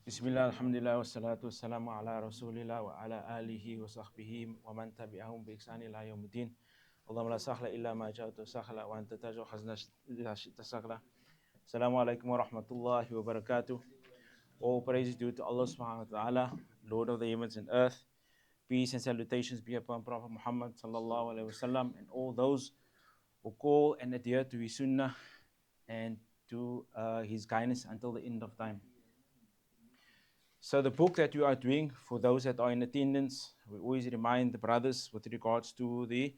Bismillah, alhamdulillah, wassalatu wassalamu ala rasulillah wa ala alihi wa sahbihi wa man tabi'ahum bi ihsani ila yawmiddin. Allahumma la sahla illa ma ja'altu sahla wa anta taj'al hazna idha shi'ta sahla. Assalamu alaikum wa rahmatullahi wa barakatuh. All praise is due to Allah subhanahu wa ta'ala, Lord of the heavens and earth. Peace and salutations be upon Prophet Muhammad sallallahu alaihi wasallam and all those who call and adhere to his sunnah and to his guidance until the end of time. So the book that we are doing, for those that are in attendance, we always remind the brothers with regards to the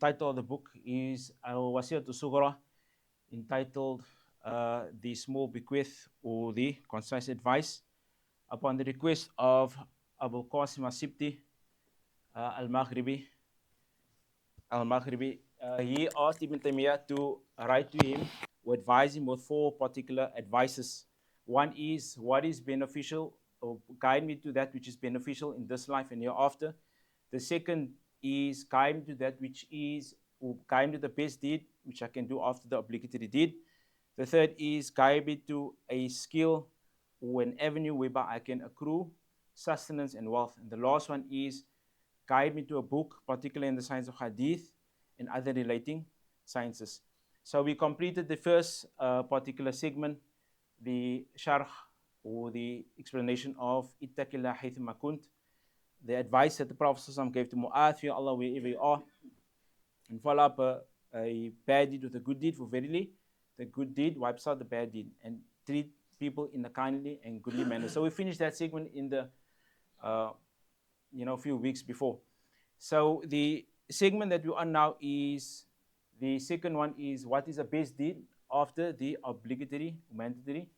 title of the book is Al-Wasiyatu Sughra, entitled The Small Bequest or the Concise Advice, upon the request of al-Qaasim as-Sabtee, al-Maghribee. He asked Ibn Taymiyyah to write to him or advise him with four particular advices. One is what is beneficial, or guide me to that which is beneficial in this life and hereafter. The second is guide me to that which is, or guide me to the best deed which I can do after the obligatory deed. The third is guide me to a skill or an avenue whereby I can accrue sustenance and wealth. And the last one is guide me to a book, particularly in the science of hadeeth and other relating sciences. So we completed the first particular segment, the sharh or the explanation of ittaqillah haythuma kunt, the advice that the Prophet gave to Mu'adh, fear Allah wherever you are, and follow up a bad deed with a good deed, for verily the good deed wipes out the bad deed, and treat people in a kindly and goodly manner. So we finished that segment in the few weeks before. So the segment that we're on now is the second one, is what is the best deed after the obligatory, mandatory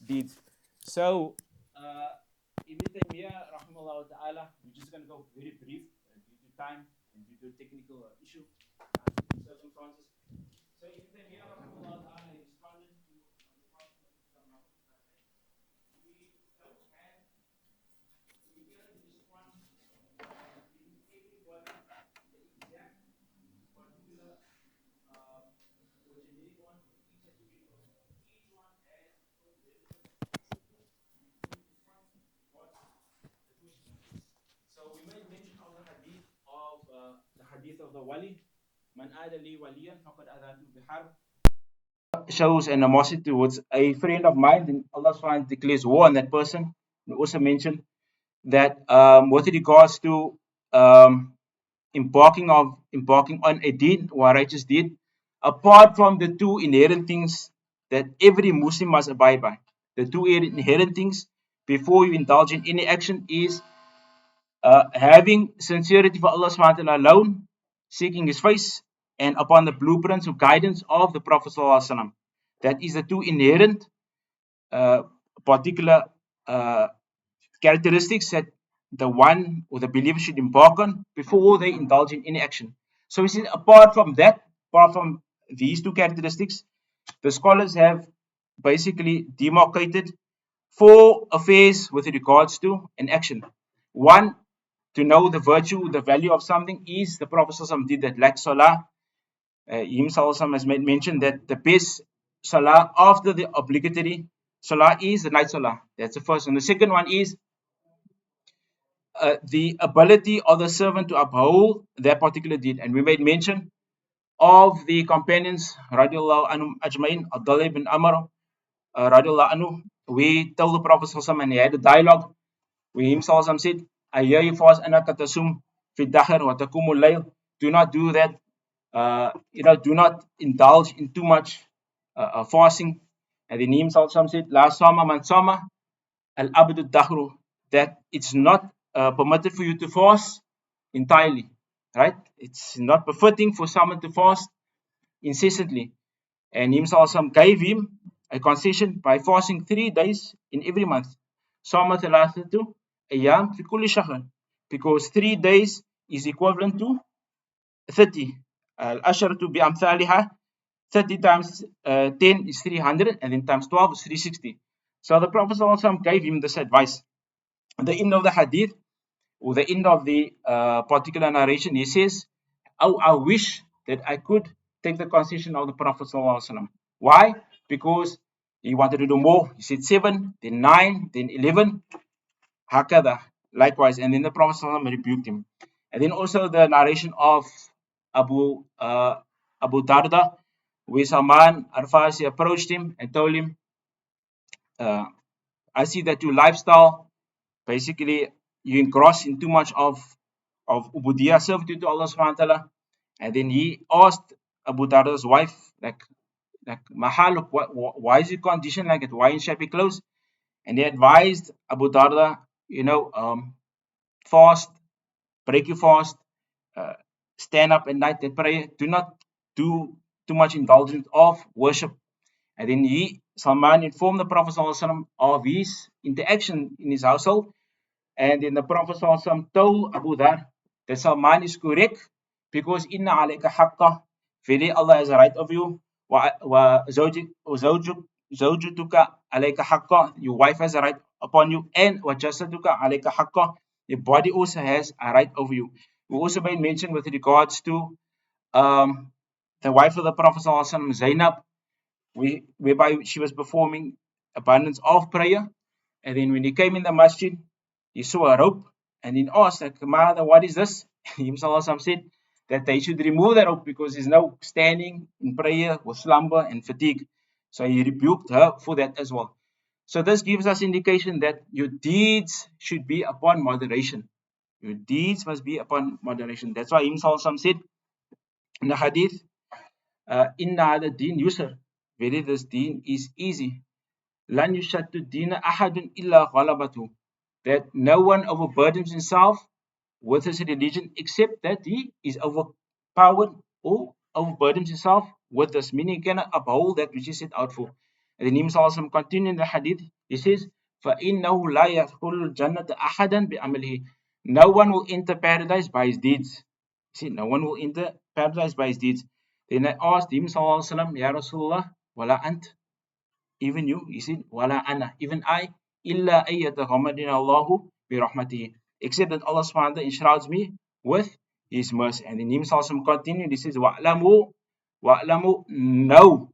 deeds. So Ibn Taymiyyah rahimahullah ta'ala, we're just going to go very brief due to time and due to technical issue circumstances. So Ibn Taymiyyah rahimahullah ta'ala responded to the Prophet we don't have we get a response in everybody the exact particular or generic one for each individual. Each one has so we made mention of the hadith of the wali, man adali waliyan faqad adantu biharb, shows animosity towards a friend of mine, then Allah subhanahu declares war on that person. We also mentioned that with regards to embarking on a deed or a righteous deed, apart from the two inherent things that every Muslim must abide by, the two inherent things before you indulge in any action is having sincerity for Allah subhanahu wa ta'ala alone, seeking His face, and upon the blueprints of guidance of the Prophet sallallahu alaihi wasallam. That is the two inherent particular characteristics that the one or the believer should embark on before they indulge in any action. So we see, apart from that, apart from these two characteristics, the scholars have basically demarcated four affairs with regards to an action. One, to know the virtue, the value of something, is the Prophet ﷺ did that, like salah. Himself has mentioned that the best salah after the obligatory salah is the night salah. That's the first one. The second one is the ability of the servant to uphold that particular deed. And we made mention of the companions, radiallahu anhum ajmain, Abdul ibn Amr, radiallahu anhu. We told the Prophet ﷺ, and he had a dialogue where himself said, I hear you fast anaka tasum fi dahr wa takumul layl. Do not do that. Do not indulge in too much fasting. And then himself said, La sama man sama al abdu dahru, that it's not permitted for you to fast entirely, right? It's not befitting for someone to fast incessantly. And himself gave him a concession by fasting 3 days in every month. Sama thalathatu ayyam fi kulli shahr, because 3 days is equivalent to 30. Al-asharatu bi amthaliha, 30 times 10 is 300, and then times 12 is 360. So the Prophet ﷺ gave him this advice. At the end of the hadith, or the end of the particular narration, he says, oh, I wish that I could take the concession of the Prophet ﷺ. Why? Because He wanted to do more. He said 7, then 9, then 11. Hakada, likewise. And then the Prophet ﷺ rebuked him. And then also the narration of Abu Abu Darda, where Salman Al-Farsi approached him and told him, uh, I see that your lifestyle, basically, you engross in too much of ubudiyah, servitude to Allah subhanahu wa ta'ala. And then he asked Abu Darda's wife, like Mahal, why is your condition like it? Why in shabby clothes? And he advised Abu Darda, fast, break your fast, uh, stand up at night and pray. Do not do too much indulgence of worship. And then Salman, informed the Prophet ﷺ of his interaction in his household. And then the Prophet ﷺ told Abu Dhar that Salman is correct because inna alayka haqqa, really Allah has a right of you, wa zawjutuka alayka haqqa, your wife has a right upon you, and wa jasaduka alayka haqqa, your body also has a right over you. We also made mention with regards to um, the wife of the Prophet ﷺ, Zainab, whereby she was performing abundance of prayer. And then when he came in the masjid, he saw a rope and he asked, like, Mother, what is this? Himself said that they should remove that rope because there's no standing in prayer with slumber and fatigue. So he rebuked her for that as well. So this gives us indication that your deeds should be upon moderation. Your deeds must be upon moderation. That's why himself said in the hadith, Inna hada deen yusr. Very this deen is easy. Lan yushaddu dina ahadun illa ghalabatu. That no one overburdens himself with his religion except that he is overpowered or overburdens himself with this, meaning he cannot uphold that which he set out for. And the Nabi Sallallahu continuing the hadith, he says, فَإِنَّهُ لَا يَدْخُلُ الْجَنَّةَ أَحَدًا بِعَمَلِهِ. No one will enter paradise by his deeds. See, no one will enter paradise by his deeds. Then I asked him, Sallallahu Alaihi Wasallam, Ya Rasulullah, wala ant, even you, he said, wala ana, even I, illa ayyataghammadina Allahu bi rahmatihi, except that Allah subhanahu wa ta'ala enshrouds me with his mercy. And then himself continued, he says, wa'lamu, no,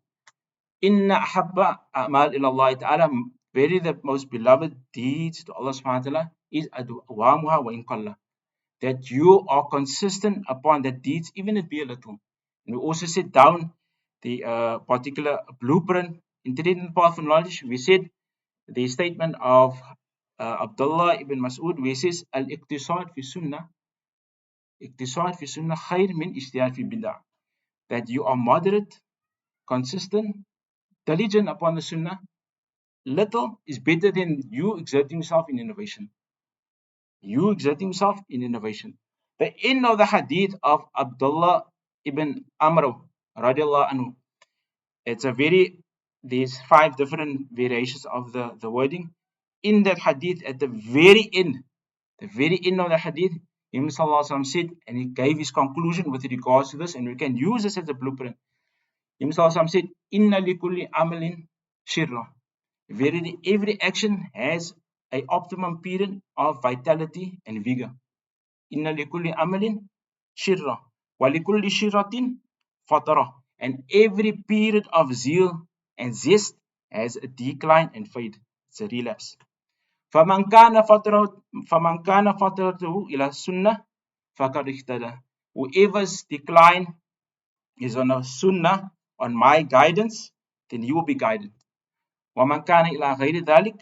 inna habba a'mal ila Allah ta'ala, very the most beloved deeds to Allah subhanahu wa ta'ala is adwamuha wa in that you are consistent upon that deeds, even if it be a little. And we also set down the particular blueprint in the path of knowledge. We said the statement of Abdullah ibn Mas'ud, where he says, Al-Iqtisad fi sunnah, Iqtisad fi sunnah khair min ijtihad fi bid'ah. That you are moderate, consistent, diligent upon the sunnah. Little is better than you exerting yourself in innovation. You exerting yourself in innovation. The end of the hadith of Abdullah ibn Amr radiallahu anhu. It's a very, there's 5 different variations of the wording. In that hadith, at the very end of the hadith, Imam Sallallahu Alaihi Wasallam said, and he gave his conclusion with regards to this, and we can use this as a blueprint. Imam Sallallahu Alaihi Wasallam said, Inna likulli amalin shirra. Verily, every action has a optimum period of vitality and vigor. Inna likulli amalin shirra. Walikulli shirratin fatara. And every period of zeal and zest has a decline and fade. It's a relapse. فَمَنْ كَانَ فَتْرَتُهُ إِلَى السُنَّةِ فَقَدْ اهْتَدَى. Whoever's decline is on a sunnah, on my guidance, then he will be guided. وَمَنْ كَانَ إِلَى غَيْرِ ذَلِكَ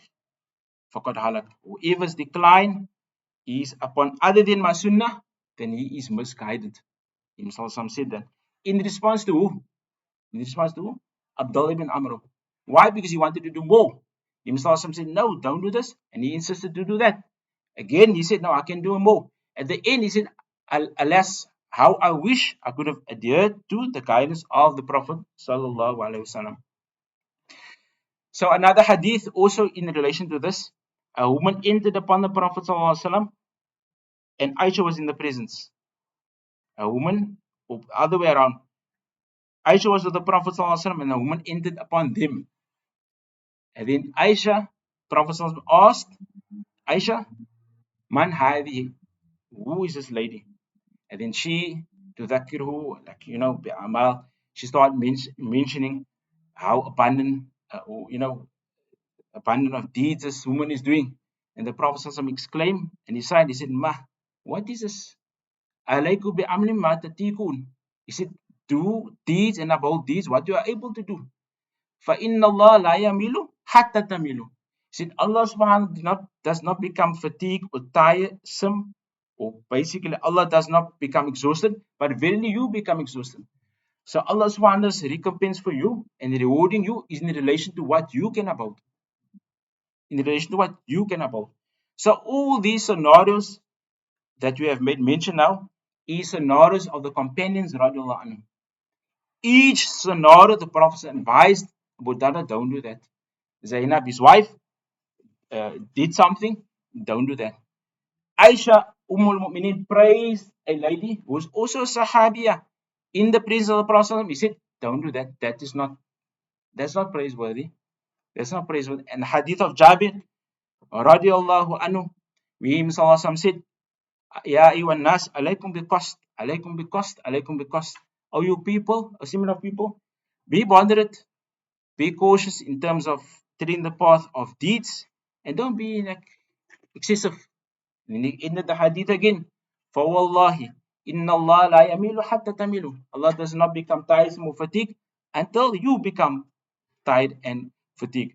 فَقَدْ هَلَكَ. Whoever's decline is upon other than my sunnah, then he is misguided. Himself said that. In response to who? In response to Abdullah ibn Amr. Why? Because he wanted to do more. Himself said, no, don't do this. And he insisted to do that. Again, he said, no, I can do more. At the end, he said, alas, how I wish I could have adhered to the guidance of the Prophet sallallahu alaihi wasallam. So another hadith also in relation to this, a woman entered upon the Prophet sallallahu alaihi wasallam and Aisha was in the presence. A woman, or other way around, Aisha was with the Prophet sallallahu alaihi wasallam and a woman entered upon them. And then Aisha, Prophet sallallahu alaihi wasallam asked, Aisha, man hadi? Who is this lady? And then she, tudhakirhu, like, bi'amal, she started mentioning how abundant or, abundant of deeds this woman is doing. And the Prophet ﷺ exclaimed and he sighed, he said, Ma, what is this? Alaykum bi amlim ma tatikun. He said, do deeds and about deeds what you are able to do. فَإِنَّ اللَّهَ لَا يَمِلُ حَتَّى تَمِلُ. He said, Allah subhanahu does not become fatigued or tiresome, or basically Allah does not become exhausted, but verily you become exhausted. So Allah subhanahu's recompense for you and rewarding you is in relation to what you can about. In relation to what you can about. So all these scenarios that we have made mention now is scenarios of the companions radiallahu anhu. Each scenario the Prophet advised Abu Darda, don't do that. Zainab, his wife, did something, don't do that. Aisha, Ummul Mu'mineen, praised a lady who was also a Sahabiya in the presence of the Prophet. He said, don't do that. That's not praiseworthy. That's not praiseworthy. And the hadith of Jabir, radiallahu anhu, we himself said, Ya ayyuhan nas, alaykum bi qast, alaykum bi qast, alaykum bi qast. O you people, a similar people, be moderate, be cautious in terms of treading the path of deeds, and don't be like excessive. In the end of the hadith again, فَوَاللَّهِ إِنَّ اللَّهَ لَا يَمِيلُ حَتَّى تَمِيلُ. Allah does not become tiresome or fatigued until you become tired and fatigued.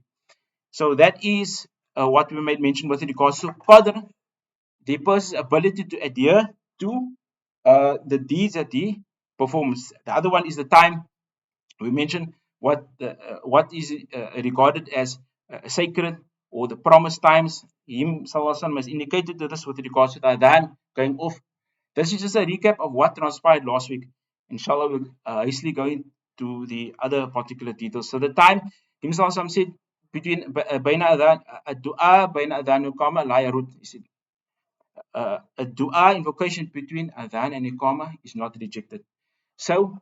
So that is what we might mention with regards to qadr, the person's ability to adhere to the deeds that he performs. The other one is the time. We mentioned what is regarded as sacred or the promised times. Him Sallallahu has indicated to this with regards to the adhan going off. This is just a recap of what transpired last week. Inshallah, we'll hastily go into the other particular details. So the time, Him Sallallahu said, between baina adhan, dua baina adhan uqama la yarud. He said, a dua invocation between adhan and iqama is not rejected. So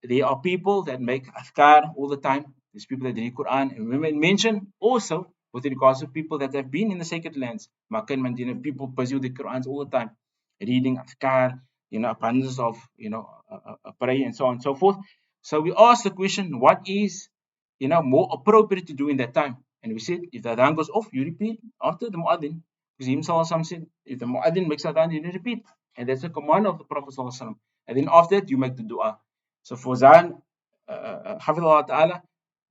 there are people that make afkar all the time. There's people that read Quran. And we mention also with regards to people that have been in the sacred lands, Makkah and Medina, people pursue the Qurans all the time, reading afkar, abundance of, prayer and so on and so forth. So we asked the question, what is, more appropriate to do in that time? And we said, if the adhan goes off, you repeat after the muadhin. Because he himself said, if the muadhin makes adhan, you repeat. And that's a command of the Prophet. And then after that, you make the dua. So Fawzan, Hafidhullah Ta'ala,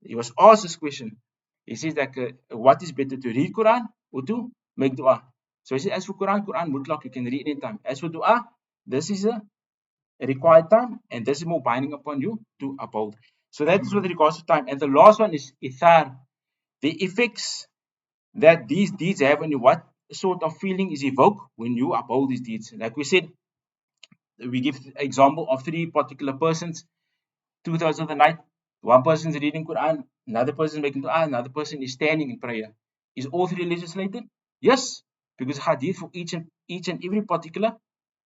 he was asked this question. He says that what is better to read Quran or to make dua? So he said, as for Quran, Quran mutlaq, you can read anytime. As for dua, this is a required time and this is more binding upon you to uphold. So that is with regards to time. And the last one is ithar, the effects that these deeds have on you. What sort of feeling is evoked when you uphold these deeds? Like we said, we give example of three particular persons. 2/3 of the night, one person is reading Quran, another person is making dua, another person is standing in prayer. Is all three legislated? Yes, because hadith for each and every particular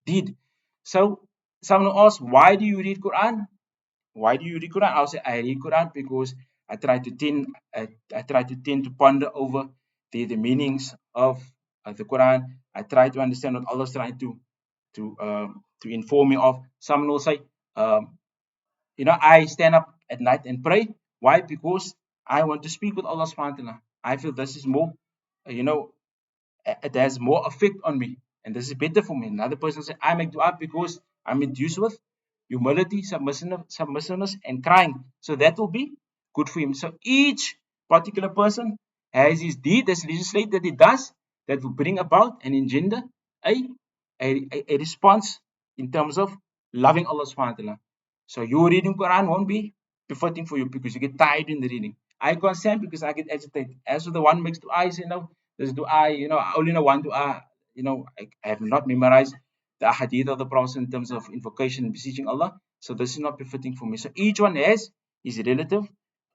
deed. So someone asks, why do you read Quran? Why do you read Quran? I'll say I read Quran because I try to ponder over the meanings of the Quran. I try to understand what Allah is trying to inform me of. Someone will say, um, I stand up at night and pray. Why? Because I want to speak with Allah subhanahu wa ta'ala. I feel this is more, you know, it has more effect on me and this is better for me. Another person said, I make dua because I'm induced with humility, submissiveness and crying. So that will be good for him. So each particular person has his deed, that's legislate that he does, that will bring about and engender a, a response in terms of loving Allah subhanahu wa ta'ala. So you reading Quran won't be befitting for you because you get tired in the reading. I can't stand because I get agitated. As for the one makes dua, there's dua, I only know one dua, I have not memorized the hadeeth of the Prophet in terms of invocation and beseeching Allah. So this is not befitting for me. So each one has his relative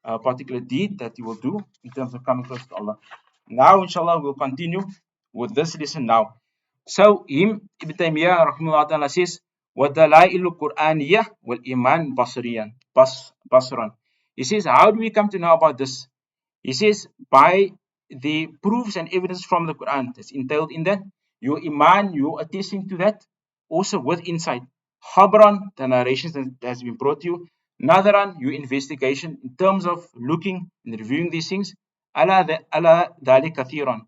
particular deed that he will do in terms of coming close to Allah. Now, inshallah, we'll continue with this lesson now. So, Ibn Taymiyyah, rahimahullah ta'ala, says, وَدَلَائِلُ الْقُرْآنِيَّةِ وَالْإِيمَانِ بَصْرًا. He says, how do we come to know about this? He says, by the proofs and evidence from the Quran that's entailed in that, your iman, you attesting to that, also with insight. Khabran, the narrations that has been brought to you, Nadaran, your investigation in terms of looking and reviewing these things, ala dhalik kathiran,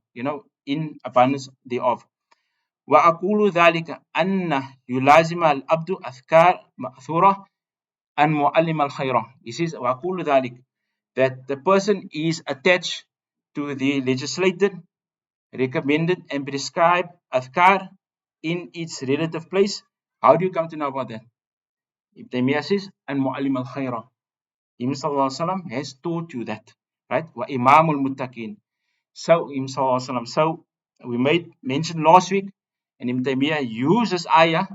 in abundance thereof. وأقول ذلك أن يلازم العبد أذكار مأثورة أن معلم الخير. He says وأقول ذلك, that the person is attached to the legislated, recommended and prescribed adhkar in its relative place. How do you come to know about that? Ibn Taymiyyah says, and mu'allim al-khayra. Imam Sallallahu Alaihi Wasallam has taught you that, right? Wa imamul muttaqin. So, Imam Sallallahu Alaihi Wasallam, so we made mention last week, and Ibn Taymiyyah uses ayah,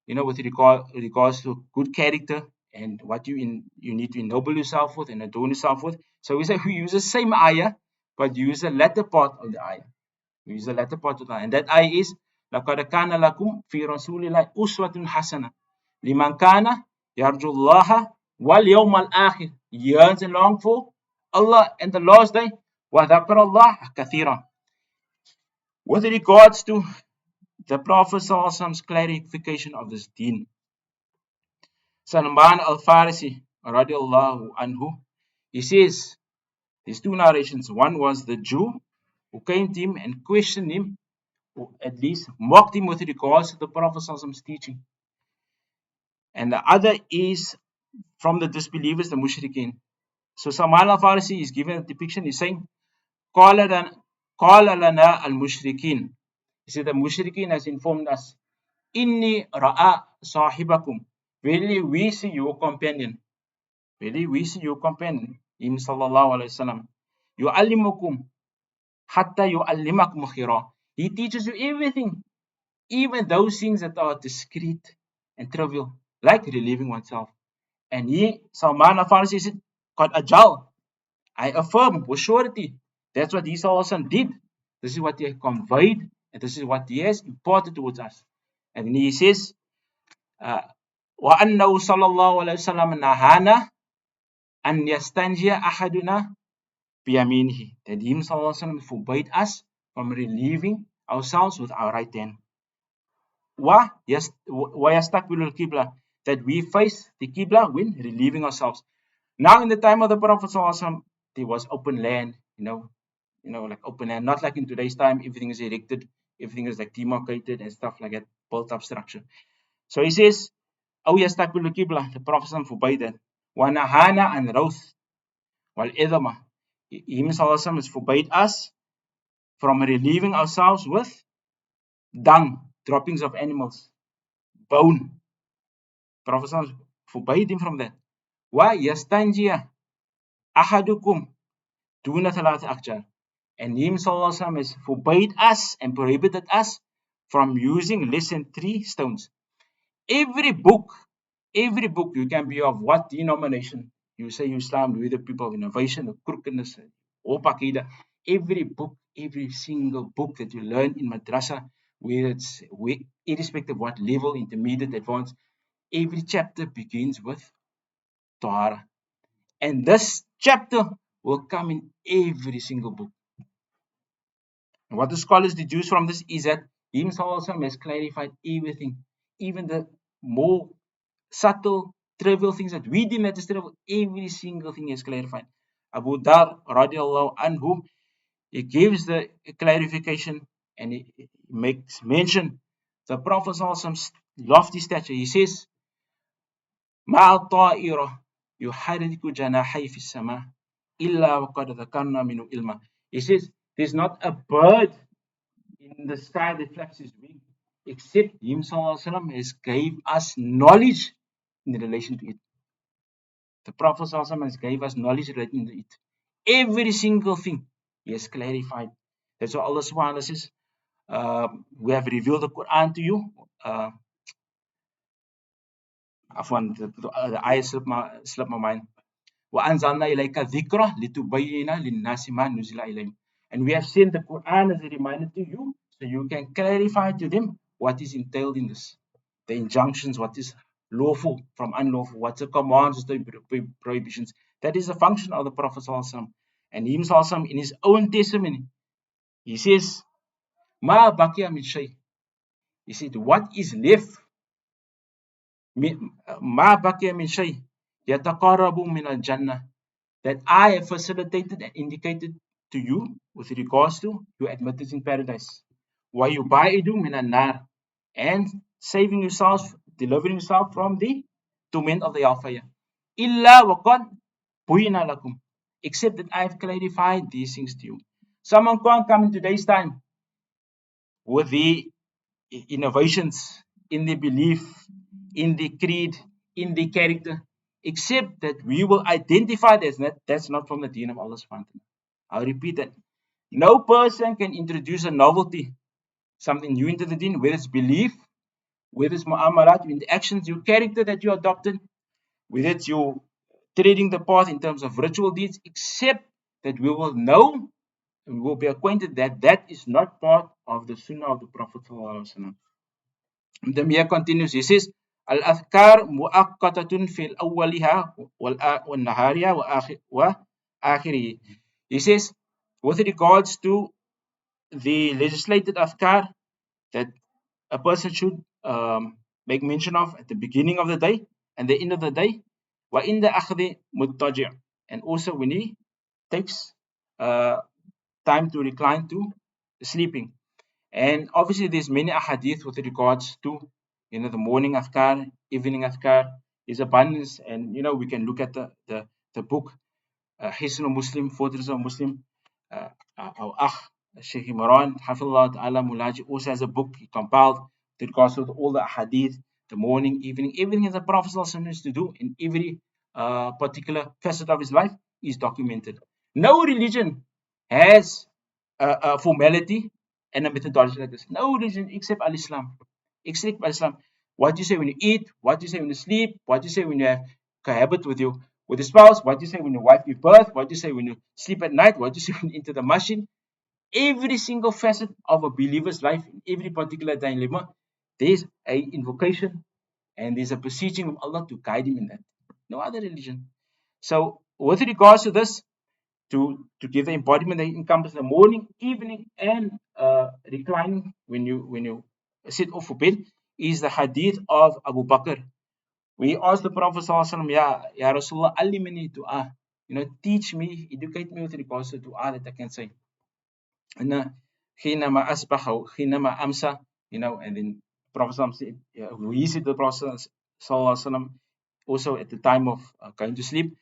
with regards to good character and what you need to ennoble yourself with and adorn yourself with. So we say we use the same ayah, but use the latter part of the ayah. We use the latter part of the ayah. And that ayah is, لَقَدْ كَانَ لَكُمْ فِي رَسُولِ اللَّهِ أُسْوَةٌ حَسَنَةٌ لِمَنْ كَانَ يَرْجُو اللَّهَ وَالْيَوْمَ الْآخِرِ. Yearns and long for Allah and the last day. وَذَكَرَ اللَّهَ كَثِيرًا. With regards to the Prophet ﷺ's clarification of this deen, Salman al-Farisi radiallahu anhu, he says, these two narrations, one was the Jew who came to him and questioned him, or at least mocked him with regards to the Prophet ﷺ's teaching. And the other is from the disbelievers, the mushrikeen. So Salman al-Farisi is given a depiction, he's saying, قَالَ لَنَا الْمُشْرِكِينَ. He said, the mushrikeen has informed us, إِنِّي رَأَى صَاحِبَكُمْ. Really, we see your companion. Really, we see your companion, Imam sallallahu alayhi wasallam. يُعَلِّمُكُمْ حَتَّى يُعَلِّمَكُمْ خِيرًا. He teaches you everything, even those things that are discreet and trivial, like relieving oneself. And he, Salman al-Farisi, said, قَدْ أَجَلْ. I affirm with surety. That's what he sallallahu did. This is what he conveyed, and this is what he has imparted towards us. And then he says, وَأَنَّهُ صَلَّى اللَّهُ عَلَيْهِ وسلم نَهَانَا أَنْ يَسْتَنْجِيَ أَحَدُنَا بِيَمِينِهِ. That him sallallahu forbade us from relieving ourselves with our right hand. وَيَسْتَقْبِلُ الْقِبْلَةِ. That we face the Qibla when relieving ourselves. Now in the time of the Prophet sallallahu, there was open land, like open land, not like in today's time, everything is erected, everything is like demarcated and stuff like that, built up structure. So he says, أو يستقبل القبلة, the Prophet forbade that. وَنَهَانَا عَنْ رَوْثِ وَالْإِذَمَةِ. He himself has forbade us from relieving ourselves with dung, droppings of animals, bone. Prophet forbade him from that. وَيَسْتَنْجِيَ أَحَدُكُمْ دُونَ ثَلَاثِ أَحْجَارٍ. And him sallallahu has forbade us and prohibited us from using less than 3 stones. Every book you can be of what denomination, you say Islam, you're the people of innovation, of crookedness, or Pakida. Every single book that you learn in madrasa, irrespective of what level, intermediate, advanced, every chapter begins with Tahara. And this chapter will come in every single book. And what the scholars deduce from this is that him sallallahu has clarified everything, even the more subtle, trivial things that we deem as trivial, every single thing is clarified. Abu Dar radiallahu anhu, he gives the clarification and he makes mention the Prophet sallallahu lofty stature. He says, مع الطائرة يحرك جناحي في السماء إلا وقد ذكرنا منه علما. He says, there's not a bird in the sky that flaps his wing, except him sallallahu has gave us knowledge in relation to it. The Prophet sallallahu has gave us knowledge relating to it. Every single thing he has clarified. That's why Allah subhanahu wa ta'ala says, we have revealed the Quran to you. The ayah slipped my mind. وَأَنزَلْنَا إِلَيْكَ ذِكْرَ لِتُبَيِّنَ لِلنَّاسِ مَا نُزِلَ إِلَيْهِمْ. And we have sent the Quran as a reminder to you, so you can clarify to them what is entailed in this. The injunctions, what is lawful from unlawful, what's the commands, what's the prohibitions. That is the function of the Prophet ﷺ. And him ﷺ, in his own testimony, he says, مَا بَقِيَ مِنْ شَيْءٍ. He said, what is left? مَا بَقِيَ مِنْ شَيْءٍ يَتَقَرَّبُ مِنَ الْجَنَّةِ, that I have facilitated and indicated to you with regards to your admittance in paradise. وَيُبَعِدُ مِنَ النَّارِ, and saving yourself, delivering yourself from the torment of the hellfire. إِلَّا وَقَدْ بُيِّنَ لَكُمْ, except that I have clarified these things to you. Someone can't come in today's time with the innovations in the belief, in the creed, in the character, except that we will identify that's not from the deen of Allah subhanahu wa ta'ala. I'll repeat that. No person can introduce a novelty, something new into the deen, whether it's belief, whether it's mu'amalat, in the actions, your character that you adopted, whether it's your treading the path in terms of ritual deeds, except that we will know and we will be acquainted that that is not part of the sunnah of the Prophet sallallahu alaihi wasallam. The Mia continues, he says, Al-Athkar mu'aqqatatun fil awwaliha wal nahariha wa akhirihi. He says, with regards to the legislated Athkar that a person should make mention of at the beginning of the day and the end of the day, wa inda akhdi muttaji', and also when he takes uh, time to recline to sleeping. And obviously, there's many ahadith with regards to, the morning afkar, evening afkar, is abundance. And, we can look at the book, Hisn Muslim, Fortress of Muslim, our Shaykh Imran, Hafizullah Ta'ala Mulaji, also has a book he compiled with regards to all the ahadith, the morning, evening, everything that the Prophet used to do in every particular facet of his life is documented. No religion has a formality and a methodology like this. No religion except Al-Islam. Except Al-Islam. What do you say when you eat? What do you say when you sleep? What do you say when you have cohabit with your spouse? What do you say when your wife gives birth? What do you say when you sleep at night? What do you say when you enter the masjid? Every single facet of a believer's life, in every particular dilemma, there's a invocation and there's a beseeching of Allah to guide him in that. No other religion. So with regards to this, to give the embodiment that encompasses the morning, evening, and reclining when you sit off for bed, is the hadith of Abu Bakr. We asked the Prophet ﷺ, Ya Rasulullah, alimani dua. Teach me, educate me with regards to dua that I can say. And حينما أصبح حينما أمسى, and then Prophet ﷺ said, we said the Prophet ﷺ also at the time of going to sleep,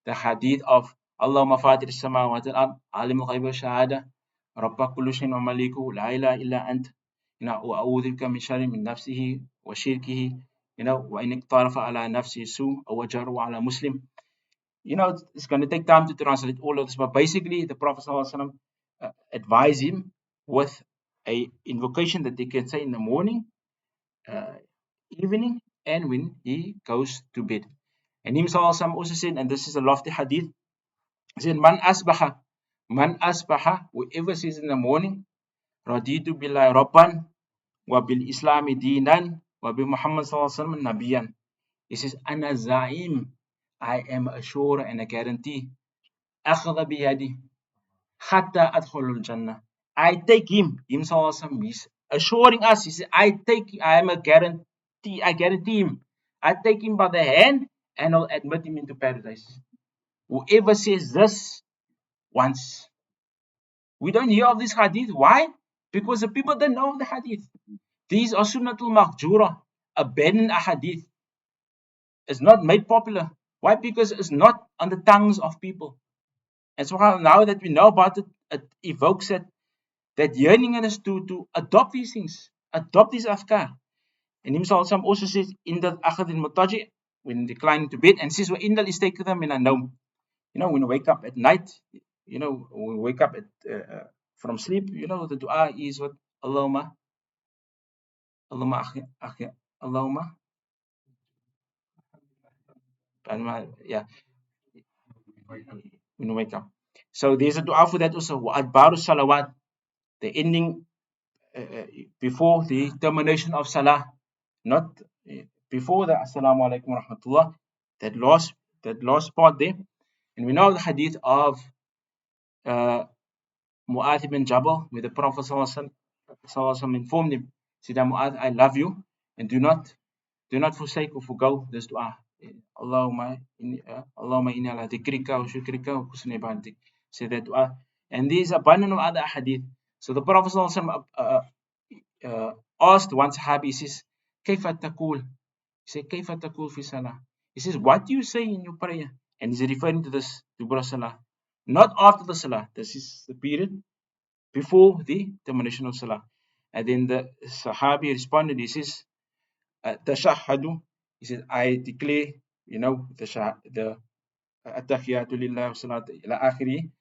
the hadith of Allahumma fatir as-samawati wal-ard, alimul ghaibi wash-shahada, rabba kulli shay'in wa maliku, la ilaha illa ant, wa a'udhu bika min sharri min nafsihi wa shirkihi, wa in iqtarafa ala nafsihi su aw wajaru ala muslim. It's going to take time to translate all of this, but basically the Prophet ﷺ advised him with a invocation that they can say in the morning, evening, and when he goes to bed. And him ﷺ also said, and this is a lofty hadith, he said, Man asbaha, whoever says in the morning, Raditu billahi rabban, wa bil islami dinan, wa bi Muhammad ﷺ nabiyan. He says, Ana za'im, I am a sure and a guarantee. Akhadha biyadi, hatta adkhulul jannah. I take him ﷺ, he's assuring us, he says, I am a guarantee, I guarantee him. I take him by the hand and I'll admit him into paradise. Whoever says this once. We don't hear of this hadith. Why? Because the people don't know the hadith. These are sunnatul mahjura, abandoned hadith. It's not made popular. Why? Because it's not on the tongues of people. And so now that we know about it, it evokes that yearning in us to adopt these things, adopt these afkar. And Himself also says, in the akhad al-mutaji, when declining to bed, and says, wa innal istakdha min an-nawm. When you wake up at night, when we wake up from sleep, the dua is what? Allahumma, Allahumma, Allahumma, yeah, when you wake up. So there's a dua for that also. Wa adbaru salawat, the ending before the termination of salah, not before the assalamu alaikum wa rahmatullah, that last part there. And we know the hadith of Mu'adh ibn Jabal, where the Prophet ﷺ informed him, said, Mu'adh, I love you, and do not forsake or forgo this dua. Allahumma inni ala dhikrika wa shukrika wa husni ibadatik. Say that dua. And there is abundant of other hadith. So the Prophet asked one Sahabi, he says, Kayfa taqul? He said, Kayfa taqul fi salah? He says, what do you say in your prayer? And he's referring to this, to Bura Salah. Not after the Salah. This is the period before the termination of Salah. And then the Sahabi responded, he says, Tashahhadu. He says, I declare, the at-Tahiyatu lillah wa salatu ila akhiri.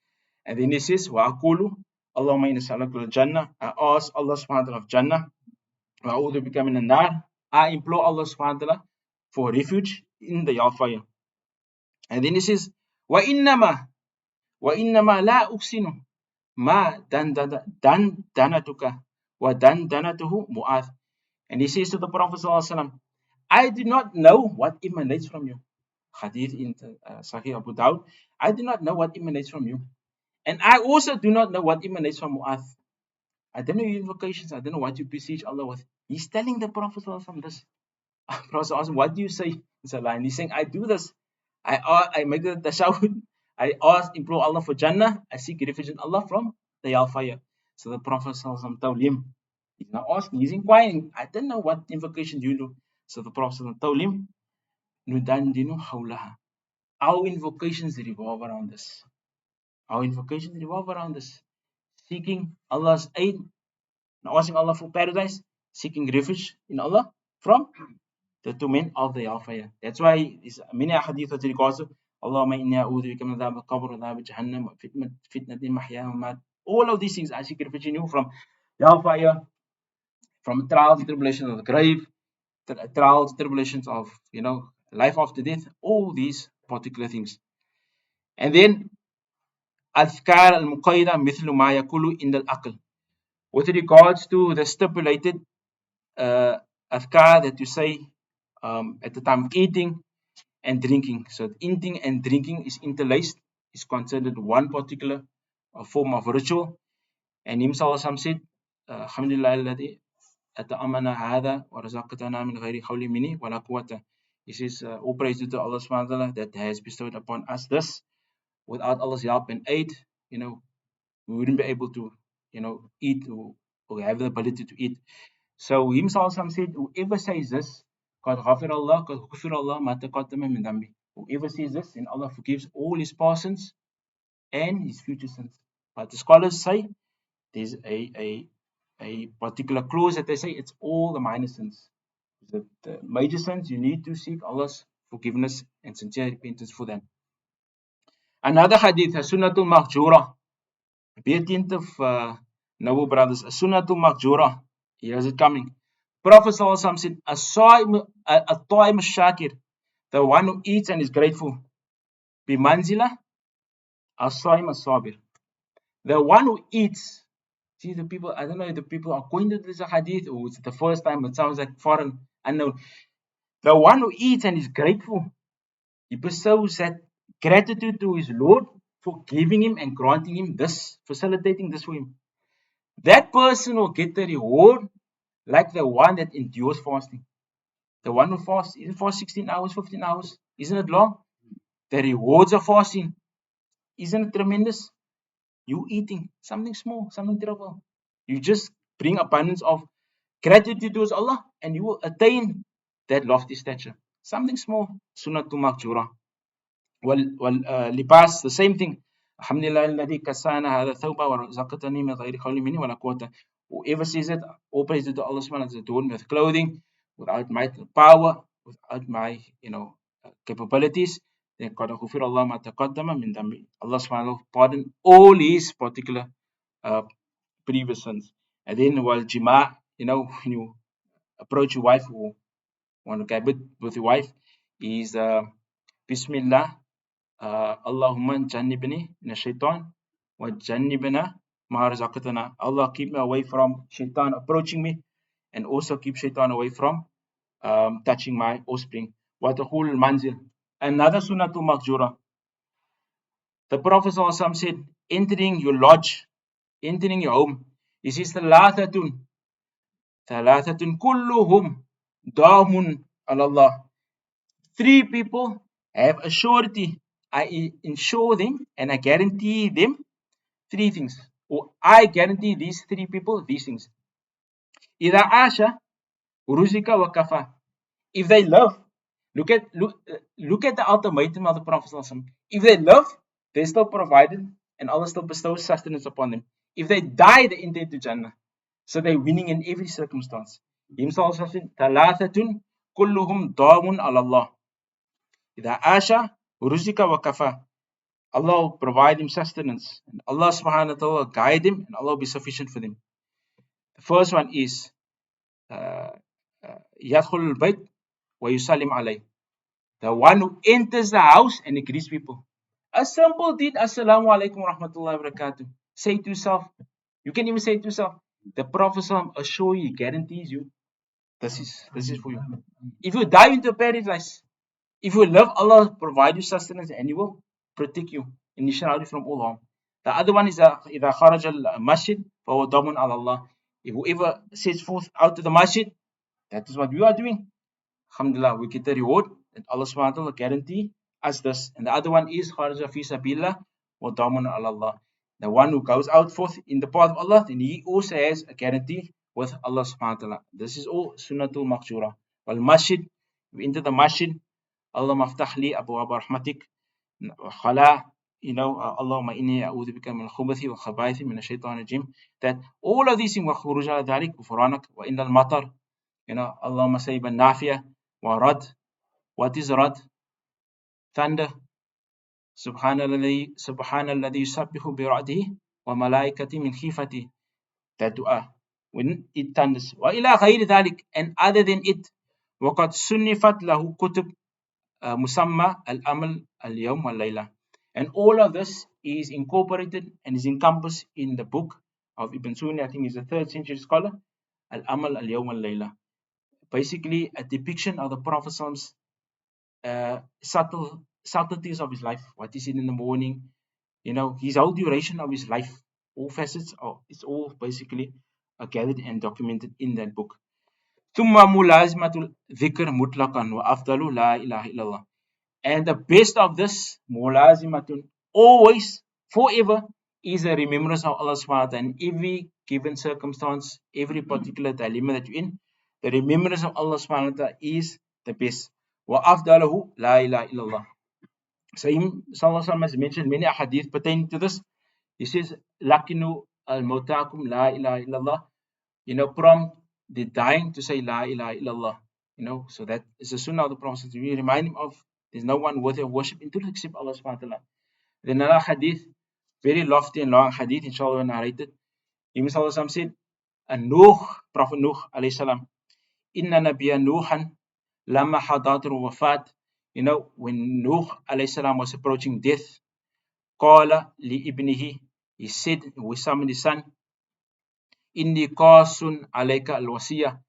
And then he says, Wa aqulu, Allahumma inna salaka al-Jannah. I ask Allah subhanahu wa ta'ala of Jannah. Wa a'udhu bika min an-nar. I implore Allah subhanahu wa ta'ala for refuge in the hellfire. And then he says, Wa innama la uksinu ma dandanatuka wa dandanatuhu mu'ath. And he says to the Prophet sallallahu alaihi wasallam, I do not know what emanates from you. Hadith in Sahih Abu Dawud. I do not know what emanates from you. And I also do not know what emanates from Mu'ath. I don't know your invocations. I don't know what you beseech Allah with. He's telling the Prophet ﷺ this. Prophet asked him, what do you say in Salah? And he's saying, I do this. I make the tashahud. I implore Allah for Jannah. I seek refuge in Allah from the hellfire. So the Prophet ﷺ told him, he's not asking, he's inquiring. I don't know what invocation you do. So the Prophet ﷺ told him, Nudandinu hawlaha. Our invocations revolve around this. Our invocations revolve around this. Seeking Allah's aid, asking Allah for paradise, seeking refuge in Allah from the torment of the hellfire. That's why many hadith that regards Allahumma inni a'udhu bika min adhab al-qabr wa adhab jahannam wa fitnatil mahya wa mat. All of these things, I seek refuge in you from the hellfire, from trials and tribulations of the grave, trials and tribulations of life after death, all these particular things. And then أذكار المقيدة مثل ما يقول عند الأكل. With regards to the stipulated أذكار that you say at the time of eating and drinking. So eating and drinking is interlaced, is considered one particular form of ritual. And Him Sallallahu said, Alhamdulillah alladhi ata'amana hadha wa razaqtana min ghayri khawli minni wa la quwwata. He says, all praise to Allah subhanahu wa ta'ala that has bestowed upon us this. Without Allah's help and aid, we wouldn't be able to, eat or have the ability to eat. So himself said, whoever says this, قَدْ غَفِرَ اللَّهُ قَدْ غُفِرَ اللَّهُ مَا تَقَدَّمَ مِنْ ذَنْبِهِ. Whoever says this, then Allah forgives all his past sins and his future sins. But the scholars say there's a particular clause that they say it's all the minor sins. The major sins, you need to seek Allah's forgiveness and sincere repentance for them. Another hadith, Sunnatul Mahjura. Be attentive, Nabu brothers. Sunnatul Mahjura. Here's it coming. Prophet ﷺ said, At-Taim al-Shakir, the one who eats and is grateful. Bi manzila as-Saim as-Sabir. The one who eats. See, the people, I don't know if the people are acquainted with this hadith or it's the first time, it sounds like foreign, unknown. The one who eats and is grateful, he bestows that gratitude to his Lord for giving him and granting him this, facilitating this for him. That person will get the reward like the one that endures fasting. The one who fasts, even fast 16 hours, 15 hours, isn't it long? The rewards of fasting, isn't it tremendous? You eating something small, something trivial. You just bring abundance of gratitude towards Allah and you will attain that lofty stature. Something small, sunnatul maghjura. Libas, the same thing. Alhamdulillah alladhi kasana hadha thawba wa razaqtani min ghayri khawli minni wa la quwwata. Whoever says it, all praise to Allah subhanahu wa ta'ala, adorned with clothing, without my power, without my capabilities, then qad ghufira Allah ma taqaddama min dhanbi. Allah subhanahu wa ta'ala pardon all his particular previous sins. And then while jima', when you approach your wife or want to cohabit with your wife, is Bismillah. Allahumma jannibni min shaitan wa jannibna ma razaqtana. Allah, keep me away from shaitan approaching me and also keep shaitan away from touching my offspring. Wa tahul manzil. Another sunnatul maghjura. The Prophet ﷺ said, entering your lodge, entering your home, he says, thalathatun kulluhum damun ala Allah. Three people have a surety. I insure them and I guarantee them three things. Or I guarantee these three people these things. إذا عاش رزق وكفى. If they love, look at the ultimatum of the Prophet ﷺ. If they love, they're still provided and Allah still bestows sustenance upon them. If they die, they enter into Jannah. So they're winning in every circumstance. Himself said, ثلاثة كلهم ضامن على الله. إذا عاش رزق وكفى. Allah will provide him sustenance. And Allah subhanahu wa ta'ala will guide him and Allah will be sufficient for them. The first one is يدخل البيت ويسلم عليه. The one who enters the house and he greets people. A simple deed, Assalamu alaikum wa rahmatullahi wa barakatuh. Say to yourself, you can even say to yourself, the Prophet assures you, guarantees you, this is for you. If you die into paradise, if you love Allah, will provide you sustenance and He will protect you initially from all harm. The other one is إذا خرج المسجد فهو ضامن على الله. If whoever sets forth out to the masjid, that is what we are doing. Alhamdulillah, we get the reward and Allah subhanahu wa ta'ala guarantee us this. And the other one is kharaja fi sabilillah wa damun ala Allah. The one who goes out forth in the path of Allah, then he also has a guarantee with Allah subhanahu wa ta'ala. This is all sunnatul maqjura. Wal masjid, we enter the masjid, Allah maftah li abwaab rahmatik, khala, Allahumma inni a'udhu bika min al-khubathi wa khabaithi min ash-shaytan rajim. That all of these things, wa khuruj ala dhalik, kufranak, wa inna al-matar, Allahumma sayyiban nafiya, wa rad. What is rad? Thunder. Subhanalladhi yusabbihu bi ra'dihi wa malaikati min khifati. That dua. When it thunders. Wa ila ghayri dhalik. And other than it. وقد سنفت له كتب مسمى الأمل اليوم والليلة. And all of this is incorporated and is encompassed in the book of Ibn Sunni, I think he's a 3rd century scholar, Al-Amal al-Yawm al-Layla. Basically a depiction of the Prophet's subtleties of his life, what he said in the morning, his whole duration of his life, all facets, it's all basically gathered and documented in that book. ثم ملازمة الذكر مطلقا وأفضل لا إله إلا الله. And the best of this, mulazimatun, always, forever, is a remembrance of Allah subhanahu wa ta'ala in every given circumstance, every particular dilemma that you're in. The remembrance of Allah subhanahu wa ta'ala is the best. Wa afdalahu la ilaha illallah. So Sallallahu Alaihi Wasallam has mentioned many hadith pertaining to this. He says, Lakinu al-mawtakum la ilaha illallah. Prompt the dying to say la ilaha illallah. So that is the sunnah of the Prophet. We remind him of there's no one worthy of worship in truth except Allah subhanahu wa ta'ala. Then another hadith, very lofty and long hadith, inshallah narrated. Imam Sallallahu Alaihi Wasallam said, Nuh, Prophet Nuh alayhi salam, Inna Nabiya Nuhan lama hadatul wafat. When Nuh alayhi salam was approaching death, Qala li ibnihi, he said, we summoned his son, Inni qasun alayka al-wasiyah,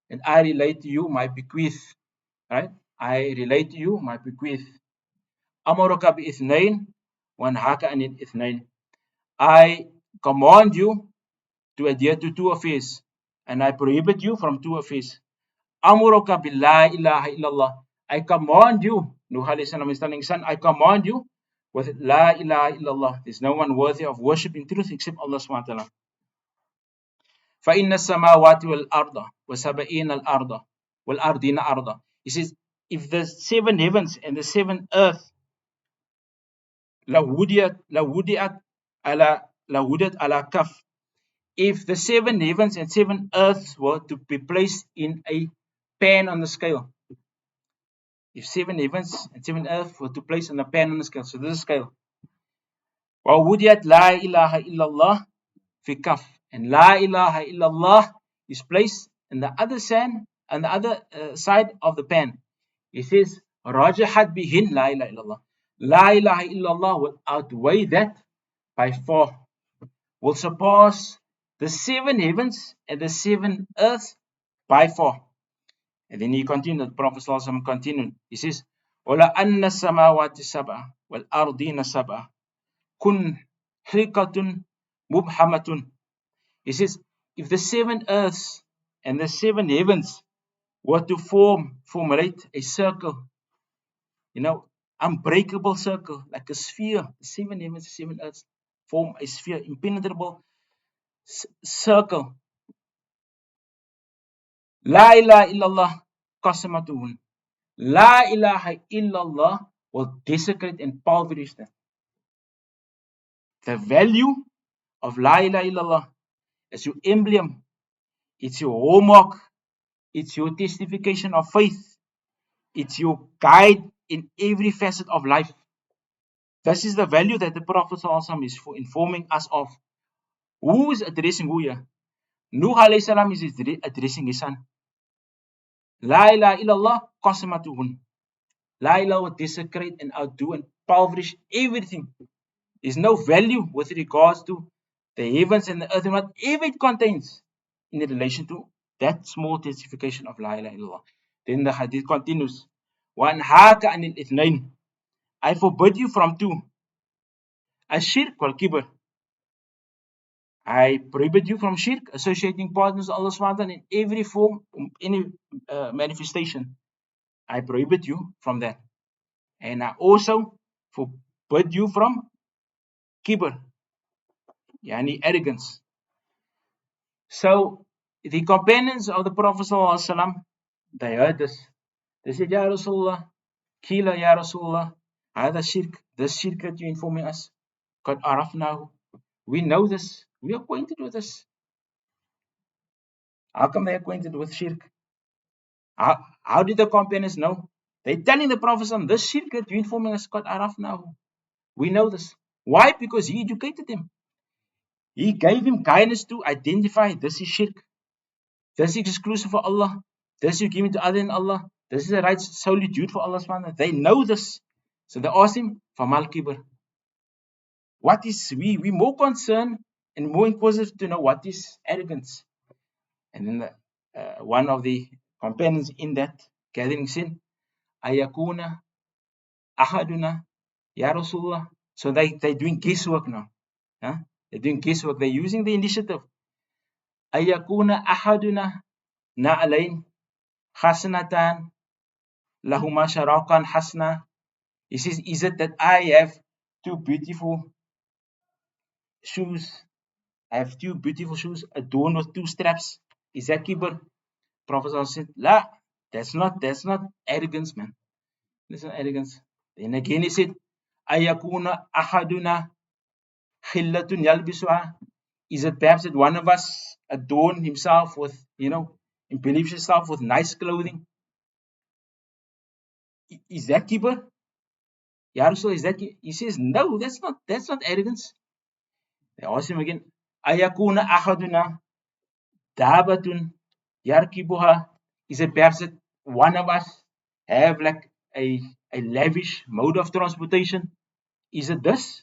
and I relate to you my bequeath. Right? I relate to you my bequeath. Amaruka bi ithnain wa anhaka anil ithnain. I command you to adhere to 2 affairs, and I prohibit you from 2 affairs. Amuruka bi la ilaha illallah. I command you, Nuh alayhi salam is telling his son, I command you with la ilaha illallah. There's no one worthy of worship in truth except Allah subhanahu wa ta'ala. فَإِنَّ السَّمَاوَاتِ وَالْأَرْضَ وَسَبْعِينَ الْأَرْضَ وَالْأَرْضِينَ أَرْضَ. He says, if the 7 heavens and the 7 earth لَوُدِيَتْ عَلَى كَفٍ. If the 7 heavens and 7 earths were to be placed in a pan on the scale. If 7 heavens and 7 earths were to place on a pan on the scale. So this is scale. وَوُدِيَتْ لَا إِلَهَ إِلَّا اللَّهِ فِي كَفٍ. And La ilaha illallah is placed in the other side of the pan. It says, Rajahat bihin la ilaha illallah. La ilaha illallah will outweigh that by 4. Will surpass the 7 heavens and the 7 earths by 4. And then he continued, the Prophet ﷺ continued. He says, وَلَا أَنَّ السَّمَاوَاتِ سَبْعَ وَالْأَرْضِينَ سَبْعَ كُنْ حِلْقَةٌ مُبْحَمَةٌ. He says, if the 7 earths and the 7 heavens were to formulate a circle, unbreakable circle, like a sphere. The seven heavens, the seven earths form a sphere, impenetrable circle. La ilaha illallah qasamatun. La ilaha illallah will desecrate and pulverize them. The value of La ilaha illallah is your emblem, it's your hallmark, it's your testification of faith, it's your guide in every facet of life. This is the value that the Prophet ﷺ is informing us of. Who is addressing who here? Nuh alayhi salam is addressing his son. La ilaha illallah qasamatuhun. La ilaha will desecrate and outdo and pulverize everything. There's no value with regards to the heavens and the earth and whatever it contains in relation to that small testification of La ilaha illallah. Then the hadith continues. وَأَنْهَاكَ عَنِ الْإِثْنَيْنِ, I forbid you from two. Ash-shirk wal-kibr. I prohibit you from shirk, associating partners with Allah subhanahu wa ta'ala in every form, any manifestation. I prohibit you from that. And I also forbid you from kibr, yani arrogance. So the companions of the Prophet sallallahu alaihi wasallam, they heard this. They said, Ya Rasulullah, Kila Ya Rasulullah, هذا shirk, this shirk that you're informing us, قد عرفناه. We know this. We are acquainted with this. How come they're acquainted with shirk? How did the companions know? They're telling the Prophet, this shirk that you're informing us, قد عرفناه. We know this. Why? Because he educated him. He gave him guidance to identify this is shirk. This is exclusive for Allah. This you give it to other than Allah. This is a right solely due for Allah subhanahu wa ta'ala. They know this. So they ask him, Famal kibr. What is we more concerned and more inquisitive to know what is arrogance. And then one of the companions in that gathering said, Ayakuna ahaduna ya Rasulullah. So they're doing guesswork now. Huh? They're doing guesswork. They're using the initiative. Ayakuna ahaduna na'alain hasanatan lahuma sharakan hasna. He says, is it that I have two beautiful shoes? I have two beautiful shoes adorned with two straps. Is that kibr? Prophet said, La, that's not arrogance, man. That's not arrogance. Then again he said, Ayakuna ahaduna khillatun yalbisuha. Is it perhaps that one of us adorn himself with, embellish himself with nice clothing? Is that kibr? Ya Rasul, is that kibr? He says, no, that's not arrogance. They ask him again, Ayakuna ahaduna dabatun yarkibuha. Is it perhaps that one of us have like a lavish mode of transportation? Is it this?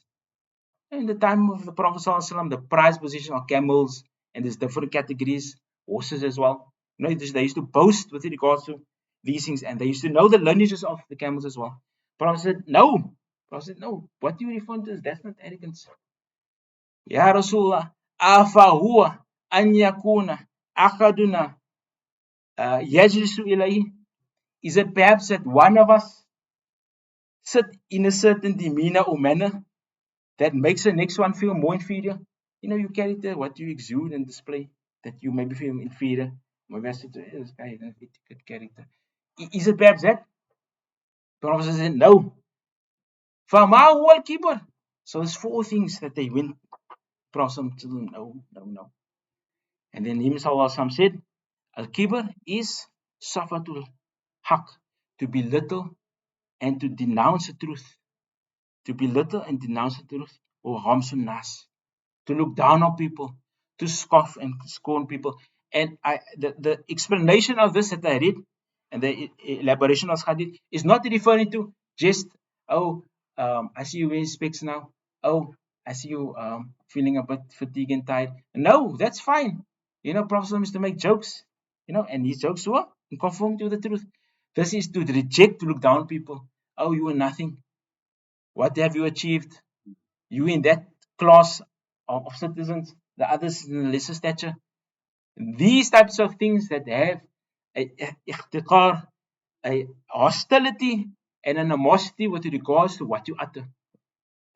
In the time of the Prophet ﷺ, the prized position of camels, and there's different categories, horses as well. They used to boast with regards to these things, and they used to know the lineages of the camels as well. Prophet said, no. Prophet said, no. What do you refer to this? That's not arrogance. Ya Rasulullah, afa huwa an yakuna akaduna yajlisu ilayhi. Is it perhaps that one of us sit in a certain demeanor or manner that makes the next one feel more inferior? You carry what you exude and display that you maybe feel inferior. Maybe I said, this guy has a good character. Is it perhaps that? The Prophet said, no. فَمَا هُوَ الْكِبْرُ. So there's four things that they went. Prophet told them, no. And then Him Sallallahu said, Al-Kibr is Safatul Haq, to belittle and to denounce the truth. To belittle and denounce the truth. Or Hamsun Nas. To look down on people. To scoff and scorn people. And the explanation of this that I read, and the elaboration of hadith, is not referring to just, I see you wearing specs now. I see you feeling a bit fatigued and tired. No, that's fine. Prophet is to make jokes, and his jokes were in conformity with the truth. This is to reject, to look down on people. Oh, you are nothing. What have you achieved? You in that class of citizens, the others in a lesser stature. These types of things that have a ihtiqar, a hostility and animosity with regards to what you utter.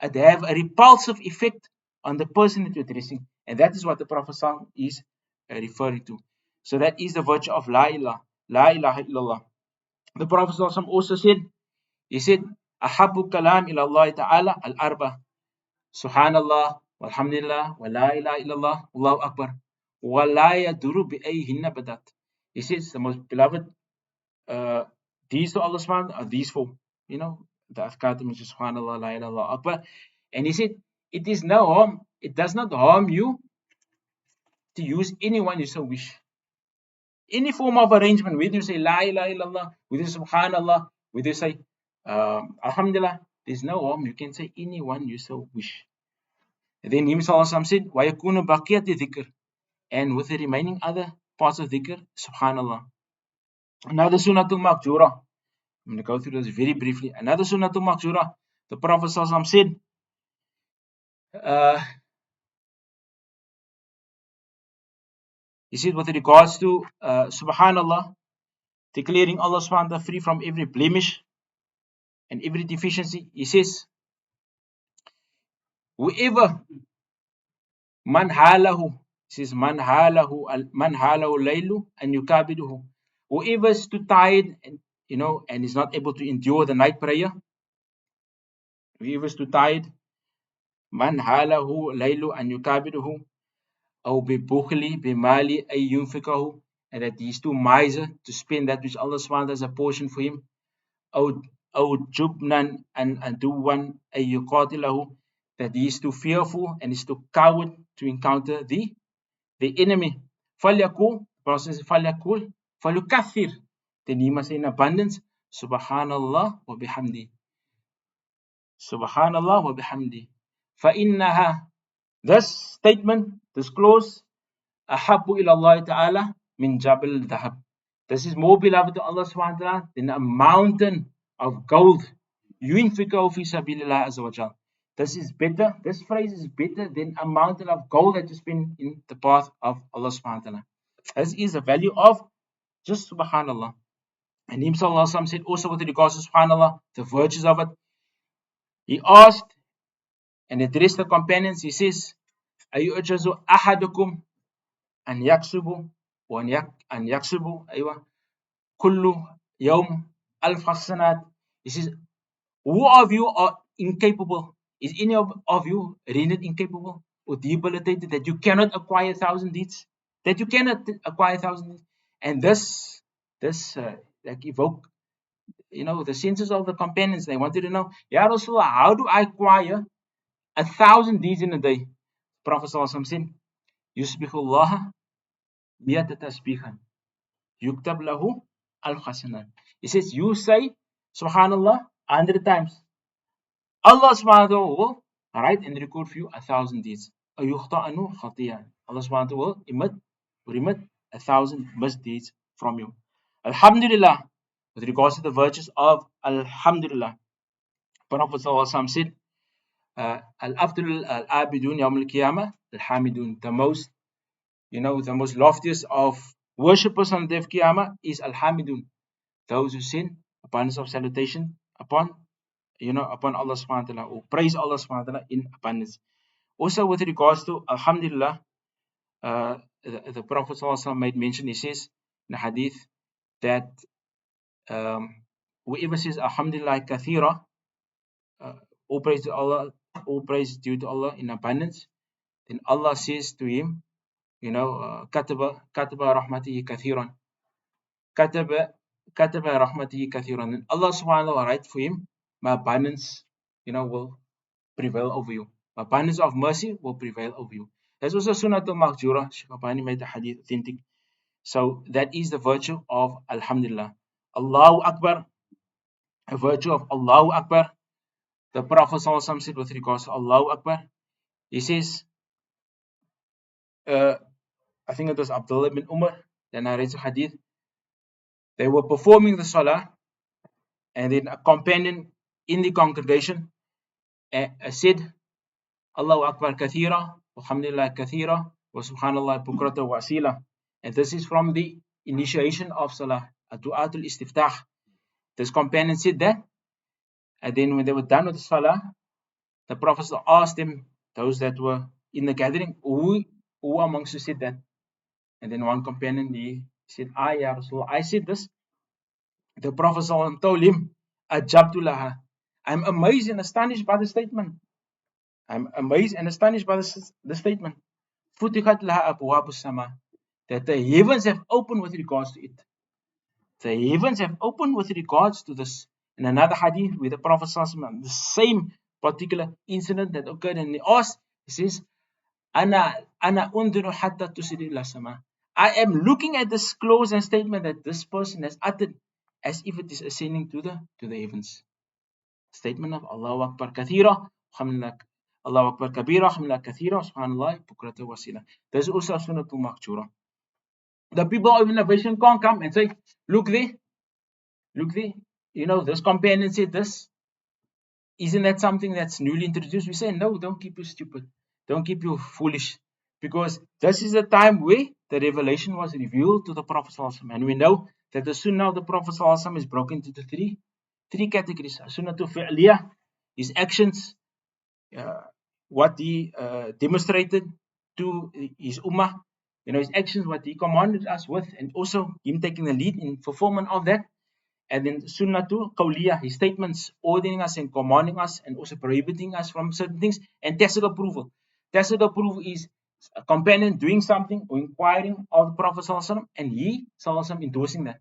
It have a repulsive effect on the person that you're addressing. And that is what the Prophet is referring to. So that is the virtue of La ilaha illallah. The Prophet also said, he said, Ahabu kalam ila Allah ta'ala al-arba. Subhanallah, walhamdulillah, wa la ilaha illallah, Allahu Akbar. Wa la yaduru bi ayhinna badat. He says, the most beloved deeds to Allah subhanahu are these four. The adhkar, which is subhanallah, la ilaha illallah, Akbar. And he said, it is no harm, it does not harm you to use anyone you so wish. Any form of arrangement, whether you say La ilaha illallah, whether you say Subhanallah, whether you say Alhamdulillah, there's no harm. You can say anyone you so wish. And then Nabi Sallallahu Alaihi Wasallam said, وَيَكُونُ بَقِيَةِ dhikr. And with the remaining other parts of dhikr, Subhanallah. Another Sunnatul Maqjura. I'm going to go through this very briefly. Another Sunnatul Maqjura. The Prophet Sallallahu Alaihi Wasallam said, he said with regards to Subhanallah, declaring Allah subhanahu wa ta'ala free from every blemish and every deficiency. He says, whoever man halahu, he says, man halahu laylu and yukabiduhu. Whoever is too tired and and is not able to endure the night prayer. Whoever is too tired, man halahu laylu and yukabiduhu, aw bi bukhli bi mali ay yunfikahu, and that he is too miser to spend that which Allah subhanahu wa ta'ala has a portion for him. أو جبنا أن عدوا أن يقاتله, that he is too fearful and is too coward to encounter the enemy. فليقول, فليكثر, then he must say in abundance, Subhanallah wa bihamdi. Subhanallah wa bihamdi. فإنها, this statement, this clause, أحب إلى الله تعالى من جبل الذهب. This is more beloved to Allah subhanahu wa ta'ala than a mountain of gold. يُنْفِقُهُ فِي سَبِيلِ اللَّهِ عَزَّ وَجَلَّ. This is better, this phrase is better than a mountain of gold that you spend in the path of Allah subhanahu wa ta'ala. This is the value of just subhanallah. And Nabi Sallallahu Alaihi Wasallam said also with regards to subhanallah, the virtues of it. He asked and addressed the companions, he says, أَيُؤْجَزُ أَحَدُكُمْ أَنْ يَكْسُبُ أَنْ يَكْسُبُ أيوة كُلُّ يَوْمٍ أَلْفَ حَسَنَاتٍ. He says, who of you are incapable? Is any of you rendered incapable or debilitated that you cannot acquire 1,000 deeds? That you cannot acquire 1,000 deeds? And this like evoke, the senses of the companions. They wanted to know, Ya Rasulullah, how do I acquire 1,000 deeds in a day? Prophet Sallallahu Alaihi Wasallam said, Yusbihullah miyata tasbihan yuktab lahu al-hasanat. He says, you say Subhanallah 100 times. Allah subhanahu wa ta'ala will write and record for you 1,000 deeds. Allah subhanahu wa ta'ala will remit 1,000 misdeeds from you. Alhamdulillah, with regards to the virtues of Alhamdulillah, Prophet said, Al-Abdul al-Abidun Yawm al-Qiyamah, Al-Hamidun, the most loftiest of worshippers on the day of Qiyamah is Al-Hamidun, those who send abundance of salutation upon Allah subhanahu wa ta'ala, or praise Allah subhanahu wa ta'ala in abundance. Also with regards to Alhamdulillah, the Prophet made mention, he says in the hadith that whoever says Alhamdulillah kathira, all praise to Allah, all praise due to Allah in abundance, then Allah says to him, kataba rahmatihi kathiran, kataba rahmatihi kathiran, and Allah subhanahu wa ta'ala write for him, my abundance will prevail over you. Abundance of mercy will prevail over you. There's also Sunnatul Maqjura. Shaykh Albani made the hadith authentic. So that is the virtue of Alhamdulillah. Allahu Akbar, a virtue of Allahu Akbar. The Prophet ﷺ said with regards to Allahu Akbar, he says, I think it was Abdul bin Umar that narrates the hadith. They were performing the salah, and then a companion in the congregation said, Allahu Akbar kathira, Alhamdulillah kathira, wa subhanallah bukrata wa asila. And this is from the initiation of salah, du'atul istiftah. This companion said that, And then when they were done with the salah, the Prophet asked them, those that were in the gathering, who amongst you said that? And then one companion, he said, I, Ya Rasulullah, I said this. The Prophet told him, Ajabtu laha. I'm amazed and astonished by the statement. I'm amazed and astonished by the statement. Futihat laha abwaab sama. That the heavens have opened with regards to it. The heavens have opened with regards to this. In another hadith with the Prophet the same particular incident that occurred, and he asked, he says, Ana unduru hatta tusiri la sama. I am looking at this clause and statement that this person has uttered as if it is ascending to the heavens. Statement of Allahu Akbar kathira, alhamdulillah, Allahu Akbar kabira, alhamdulillah kathira, subhanallah, bukrata wasila. There's also sunnatul maqjura. The people of innovation can't come and say, look there, this companion said this. Isn't that something that's newly introduced? We say, no, don't keep you stupid. Don't keep you foolish. Because this is the time where the revelation was revealed to the Prophet ﷺ. And we know that the sunnah of the Prophet ﷺ is broken into three categories. Sunnah to fi'liyah, his actions, what he demonstrated to his ummah, his actions, what he commanded us with, and also him taking the lead in fulfillment of that. And then sunnatu qawliya, his statements ordering us and commanding us and also prohibiting us from certain things, and tacit approval. Tacit approval is a companion doing something or inquiring of the Prophet ﷺ, and he ﷺ endorsing that.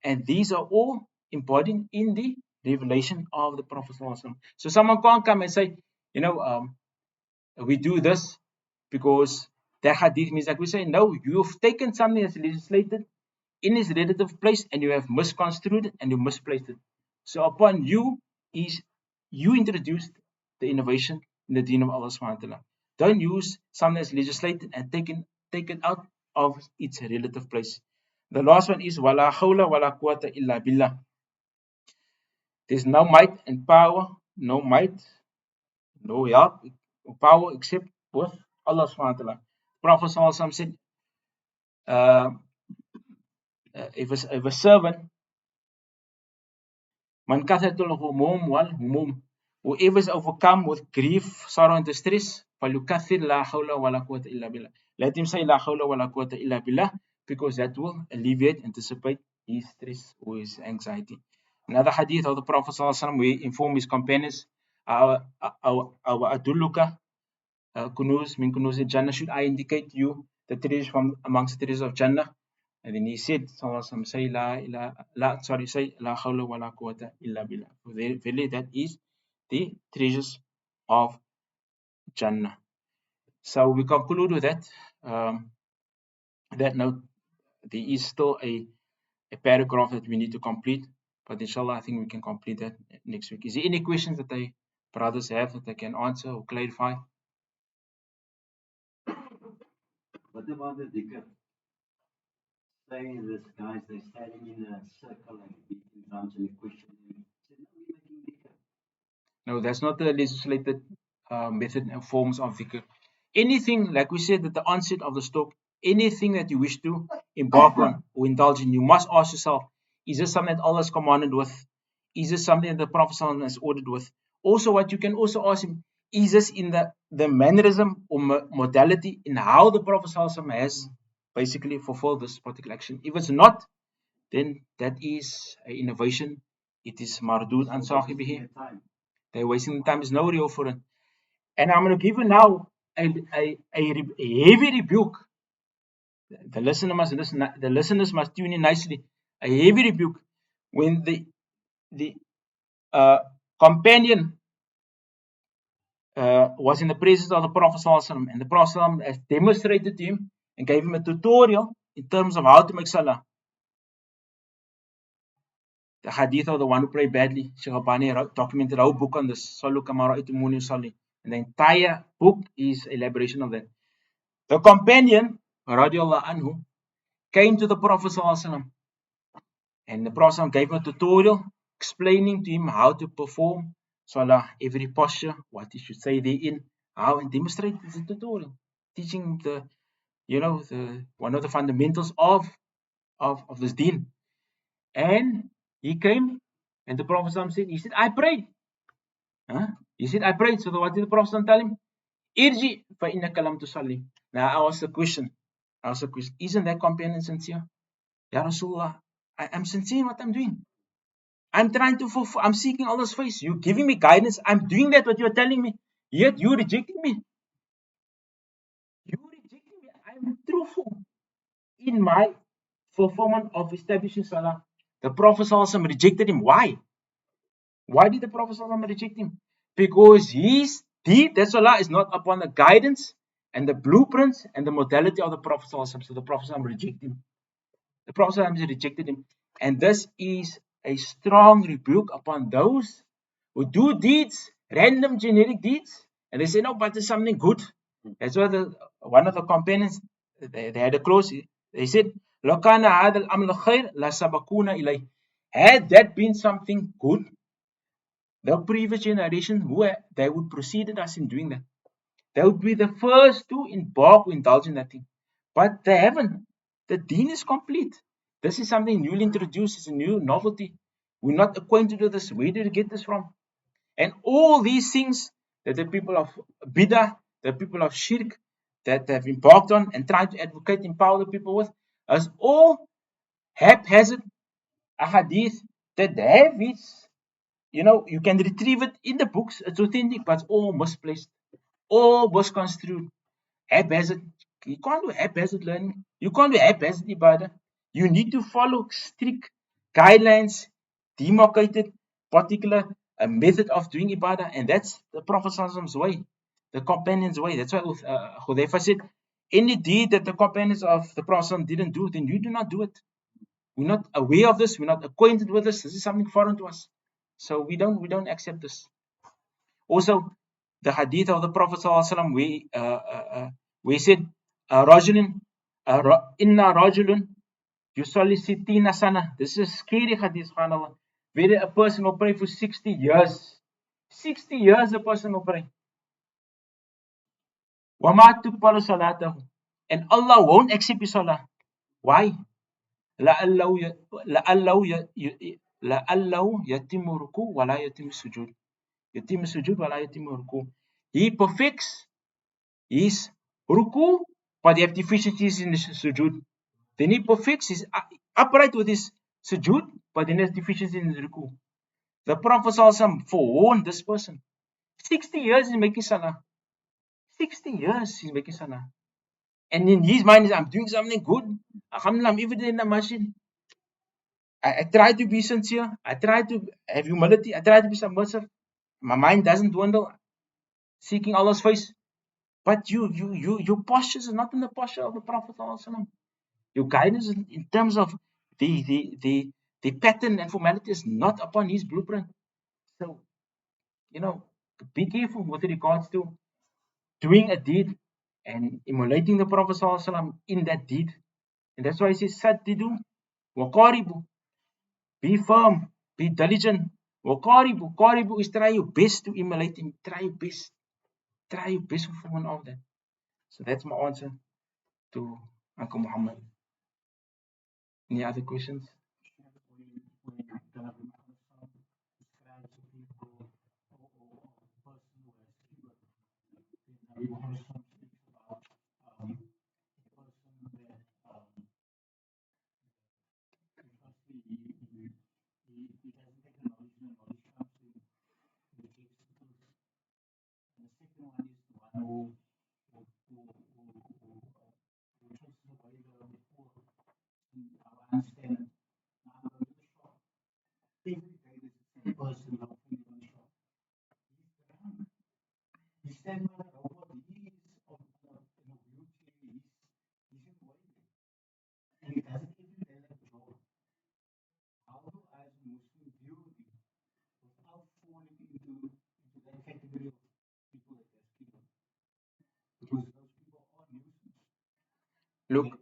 And these are all embodied in the revelation of the Prophet ﷺ. So someone can't come and say, we do this because that hadith means, like we say, no, you've taken something that's legislated in its relative place and you have misconstrued it and you misplaced it. So upon you is you introduced the innovation in the deen of Allah subhanahu wa ta'ala. Don't use something that's legislated and take it out of its relative place. The last one is wala hawla wala quwwata illa billah. There's no might and power, no might, no help or power except with Allah subhanahu wa ta'ala. Prophet sallallahu alaihi wasallam said, if a servant, man kathatul humum wal humum, whoever is overcome with grief, sorrow and distress, falyukathir la hawla wa la quwwata illa billah. Let him say la hawla wa la quwwata illa billah, because that will alleviate and dissipate his stress or his anxiety. Another hadith of the Prophet sallallahu alaihi wasallam, we inform his companions, our adulluka kunuz min kunuz al-Jannah, should I indicate you the treasures from amongst the treasures of Jannah? And then he said, Sallallahu say say la hawla wa la quwwata illa billah. Verily that is the treasures of Jannah. So we conclude with that. That note, there is still a paragraph that we need to complete, but inshallah I think we can complete that next week. Is there any questions that the brothers have that they can answer or clarify? What about the dhikr? Saying this guys, they're standing in a circle like beating drums and questioning. So now we're making dhikr. No, that's not the legislated method and forms of dhikr. Anything, like we said at the onset of the talk, anything that you wish to embark on or indulge in, you must ask yourself, is this something that Allah has commanded with? Is this something that the Prophet has ordered with? Also, what you can also ask him, is this in the mannerism or modality in how the Prophet has basically fulfilled this particular action? If it's not, then that is an innovation. It is mardud an sahibihi. They're wasting the time. There's no real for it. And I'm going to give you now a heavy rebuke. The listener must listen. The listeners must tune in nicely. A heavy rebuke when the companion was in the presence of the Prophet ﷺ, and the Prophet ﷺ has demonstrated to him and gave him a tutorial in terms of how to make salah. The hadith of the one who prayed badly, Shaykh Albani documented a whole book on this. Sallu kama ra'aytumuni usalli. And the entire book is elaboration of that. The companion, radiallahu anhu, came to the Prophet ﷺ, and the Prophet ﷺ gave him a tutorial explaining to him how to perform salah, every posture, what he should say therein, how, and demonstrate the tutorial, teaching the one of the fundamentals of this deen. And he came, and the Prophet ﷺ said, I prayed. Huh? He said, I prayed. So what did the Prophet tell him? Irji fa innaka lam tusalli. Now I asked the question. Isn't that companion sincere? Ya Rasulullah, I am sincere in what I'm doing. I'm trying to fulfill, I'm seeking Allah's face. You're giving me guidance. I'm doing that what you're telling me. Yet you're rejecting me. You're rejecting me. I'm truthful in my fulfillment of establishing Salah. The Prophet ﷺ rejected him. Why? Why did the Prophet ﷺ reject him? Because his deed, that Salah, is not upon the guidance and the blueprints and the modality of the Prophet ﷺ. So the Prophet ﷺ rejected him. The Prophet ﷺ rejected him. And this is a strong rebuke upon those who do deeds, random generic deeds, and they say, no, but there's something good. That's why one of the companions, they had a clause, they said, لَوْ كَانَ هَذَا الْأَمْرُ خَيْرٌ لَسَبَقُونَا إِلَيْهِ. Had that been something good, the previous generation, they would preceded us in doing that. They would be the first to embark or indulge in that thing. But they haven't. The deen is complete. This is something newly introduced. It's a new novelty. We're not acquainted with this. Where did you get this from? And all these things that the people of Bidah, the people of Shirk, that have embarked on and tried to advocate, empower the people with, as all haphazard hadeeth that have its, you can retrieve it in the books. It's authentic, but it's all misplaced, all misconstrued. Haphazard. You can't do haphazard learning. You can't do haphazard ibadah. You need to follow strict guidelines, demarcated, particular method of doing ibadah, and that's the Prophet Prophet's way, the companions' way. That's why Hudayfa said, any deed that the companions of the Prophet didn't do, then you do not do it. We're not aware of this. We're not acquainted with this. This is something foreign to us, so we don't accept this. Also, the hadith of the Prophet ﷺ, we said, Rajulun, Inna Rajulun, Yusalli Sittina Sana. This is a scary hadith, subhanAllah. Where a person will pray for 60 years. 60 years a person will pray. وَمَا تُقْبَلُ صَلَاتَهُ. And Allah won't accept his salah. Why? لَأَلَّهُ يَتِمُّ رُكُوعُ وَلَا يَتِمُّ السُّجُودُ. يَتِمُّ السُّجُودُ وَلَا يَتِمُّ رُكُوعُ. He perfects his ruku, but he have deficiencies in the sujood. Then he perfects his upright with his sujood, but then has deficiencies in his ruku. The Prophet ﷺ forewarned this person. 60 years he's making salah. 60 years he's making salah. And in his mind is, I'm doing something good. Alhamdulillah, I'm every day in the masjid. I try to be sincere. I try to have humility. I try to be submissive. My mind doesn't dwindle, seeking Allah's face. But your posture is not in the posture of the Prophet ﷺ. Your guidance in terms of the pattern and formality is not upon his blueprint. So, be careful with regards to doing a deed and emulating the Prophet ﷺ in that deed. And that's why he says, Saddidu wa qaribu. Be firm, be diligent. Wa qaribu. Qaribu is try your best to emulate him. Try your best. Try your best fulfillment of that. So that's my answer to Uncle Muhammad. Any other questions? Look,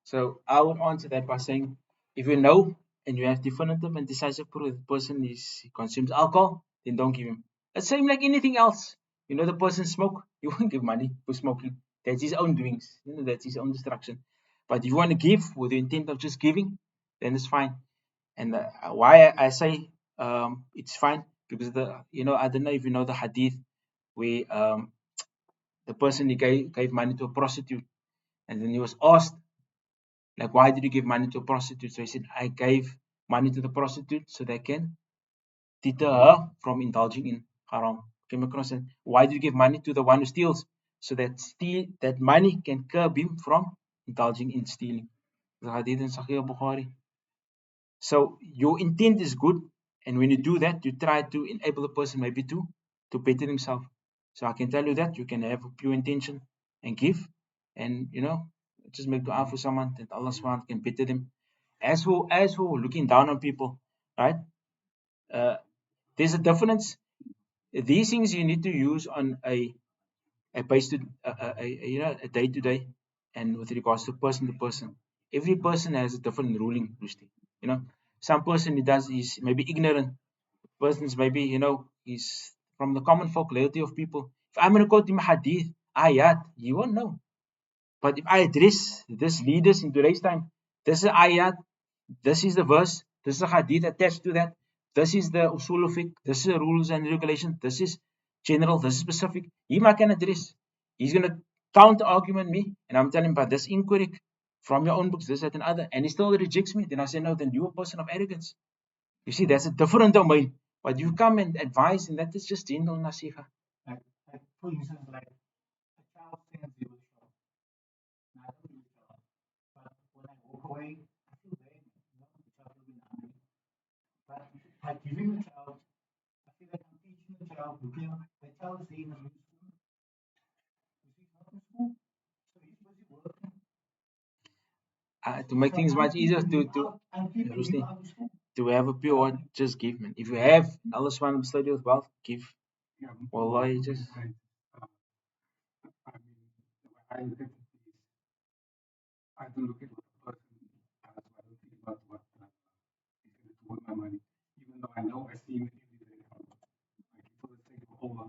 so I would answer that by saying, if you know and you have definitive and decisive proof the person consumes alcohol, then don't give him. It's same like anything else. You know the person smoke, you won't give money for smoking. That's his own doings. That's his own destruction. But if you want to give with the intent of just giving, then it's fine. And why I say it's fine, because I don't know if you know the hadith where the person he gave money to a prostitute, and then he was asked, like, why did you give money to a prostitute? So he said, I gave money to the prostitute so they can deter her from indulging in haram. Came across it. Why do you give money to the one who steals? So that money can curb him from indulging in stealing. The hadith in Sahih Bukhari. So your intent is good, and when you do that, you try to enable the person maybe to better himself. So I can tell you that you can have a pure intention and give, and just make dua for someone that Allah SWT can better them. As for looking down on people, right? Uh, there's a difference. These things you need to use on a base to a day to day, and with regards to person. Every person has a different ruling, Rusty. Some person he does is maybe ignorant. Persons maybe he's from the common folk laity of people. If I'm gonna quote him hadith, ayat, you won't know. But if I address this leaders in today's time, this is ayat, this is the verse, this is a hadith attached to that, this is the usul of fiqh, this is the rules and regulations, this is general, this is specific. Him I can address. He's gonna counter argument me, and I'm telling him, but this incorrect from your own books, this, that, and other, and he still rejects me. Then I say, no, then you're a person of arrogance. You see, that's a different domain. But you come and advise, and that is just general nasiha. Like, for instance, like a child sends you a shot, and I don't do the shot. But when I walk away, I feel bad, the child will be angry. But by giving the child, I feel like I'm teaching the child, looking, the child is in a new school, is he not in school? So he's busy working. To make things much easier I'm keeping him out of school. to have a pure heart, just give, man. If you have, Allah subhanahu wa ta'ala with wealth, give. Yeah, Wallahi, just. I mean, I look at this, I don't look at what the person has, I don't think about what is going to my money. Even though I know I see him every day, like for the sake of Allah,